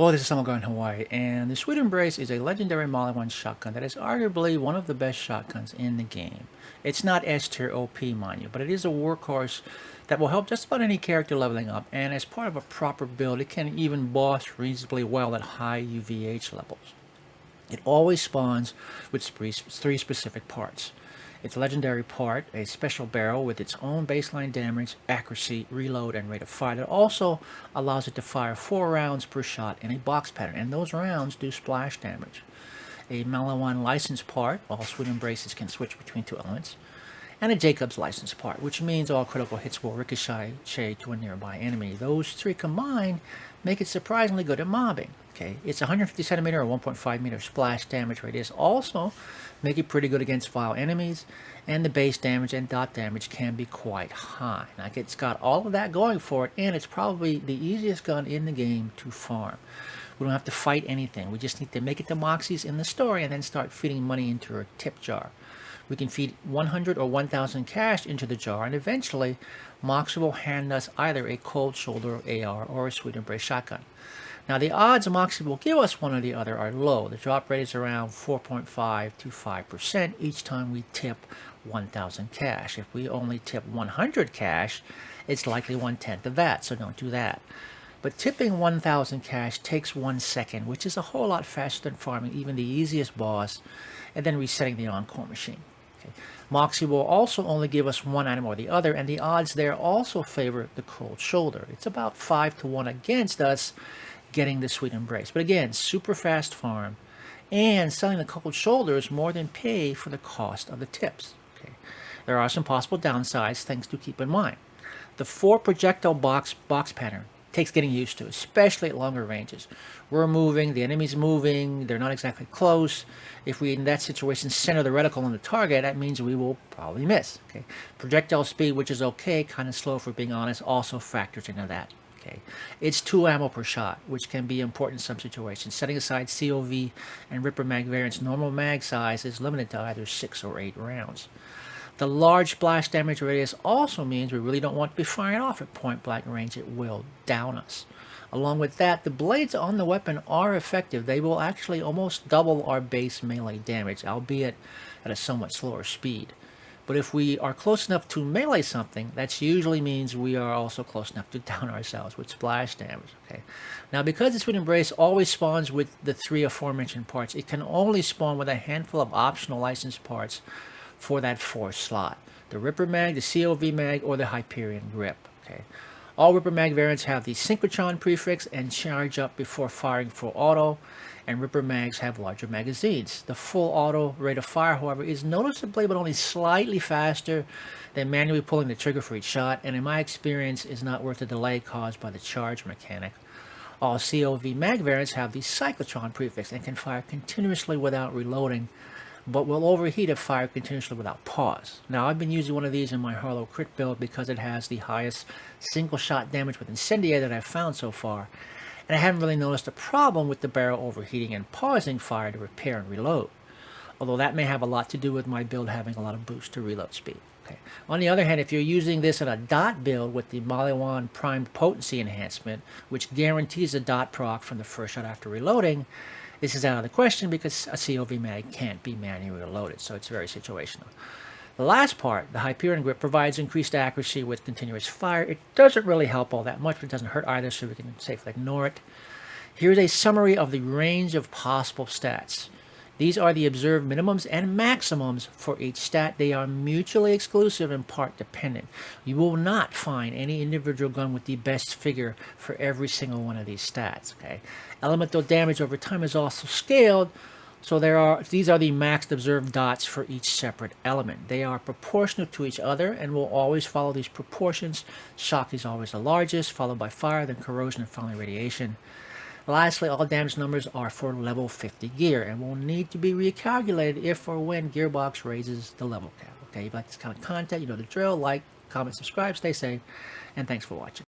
Hello, this is Samuel in Hawaii, and the Sweet Embrace is a legendary Maliwan shotgun that is arguably one of the best shotguns in the game. It's not S tier OP, mind you, but it is a workhorse that will help just about any character leveling up, and as part of a proper build, it can even boss reasonably well at high UVH levels. It always spawns with three specific parts. Its legendary part, a special barrel with its own baseline damage, accuracy, reload, and rate of fire that also allows it to fire 4 rounds per shot in a box pattern, and those rounds do splash damage. A Maliwan license part, all Sweet Embraces can switch between two elements, and a Jacob's license part, which means all critical hits will ricochet to a nearby enemy. Those three combined make it surprisingly good at mobbing. Okay, it's 150 centimeter or 1.5 meter splash damage radius. Also, make it pretty good against vile enemies, and the base damage and dot damage can be quite high. Like, it's got all of that going for it, and it's probably the easiest gun in the game to farm. We don't have to fight anything. We just need to make it to Moxies in the story and then start feeding money into her tip jar. We can feed 100 or 1,000 cash into the jar, and eventually Moxie will hand us either a cold shoulder AR or a Sweet Embrace shotgun. Now, the odds Moxie will give us one or the other are low. The drop rate is around 4.5 to 5% each time we tip 1,000 cash. If we only tip 100 cash, it's likely 1/10 of that, so don't do that. But tipping 1,000 cash takes 1 second, which is a whole lot faster than farming even the easiest boss and then resetting the encore machine. Okay. Moxie will also only give us one item or the other, and the odds there also favor the cold shoulder. It's about 5 to 1 against us getting the Sweet Embrace. But again, super fast farm, and selling the cold shoulders more than pay for the cost of the tips. Okay. There are some possible downsides, things to keep in mind. The 4 projectile box pattern takes getting used to, especially at longer ranges. We're moving, the enemy's moving, they're not exactly close. If we, in that situation, center the reticle on the target, that means we will probably miss. Okay. Projectile speed, which is okay, kind of slow for being honest, also factors into that. Okay. It's 2 ammo per shot, which can be important in some situations. Setting aside COV and Ripper mag variants, normal mag size is limited to either 6 or 8 rounds. The large splash damage radius also means we really don't want to be firing off at point blank range. It will down us. Along with that, the blades on the weapon are effective. They will actually almost double our base melee damage, albeit at a somewhat slower speed. But if we are close enough to melee something, that usually means we are also close enough to down ourselves with splash damage. Okay. Now, because the Sweet Embrace always spawns with the 3 aforementioned parts, it can only spawn with a handful of optional licensed parts for that 4th slot. The Ripper mag, the COV mag, or the Hyperion grip. Okay. All Ripper mag variants have the synchrotron prefix and charge up before firing full auto, and Ripper mags have larger magazines. The full auto rate of fire, however, is noticeably but only slightly faster than manually pulling the trigger for each shot, and in my experience is not worth the delay caused by the charge mechanic. All COV mag variants have the cyclotron prefix and can fire continuously without reloading, but will overheat if fired continuously without pause. Now, I've been using one of these in my Harlow crit build because it has the highest single shot damage with incendiary that I've found so far, and I haven't really noticed a problem with the barrel overheating and pausing fire to repair and reload, although that may have a lot to do with my build having a lot of boost to reload speed. Okay. On the other hand, if you're using this in a dot build with the Maliwan primed potency enhancement, which guarantees a dot proc from the first shot after reloading, this is out of the question because a COV mag can't be manually reloaded, so it's very situational. The last part, the Hyperion grip, provides increased accuracy with continuous fire. It doesn't really help all that much, but it doesn't hurt either, so we can safely ignore it. Here's a summary of the range of possible stats. These are the observed minimums and maximums for each stat. They are mutually exclusive and part dependent. You will not find any individual gun with the best figure for every single one of these stats. Okay? Elemental damage over time is also scaled, so these are the maxed observed dots for each separate element. They are proportional to each other and will always follow these proportions. Shock is always the largest, followed by fire, then corrosion, and finally radiation. Lastly, all damage numbers are for level 50 gear and will need to be recalculated if or when Gearbox raises the level cap. Okay, if you like this kind of content, you know the drill. Like, comment, subscribe, stay safe, and thanks for watching.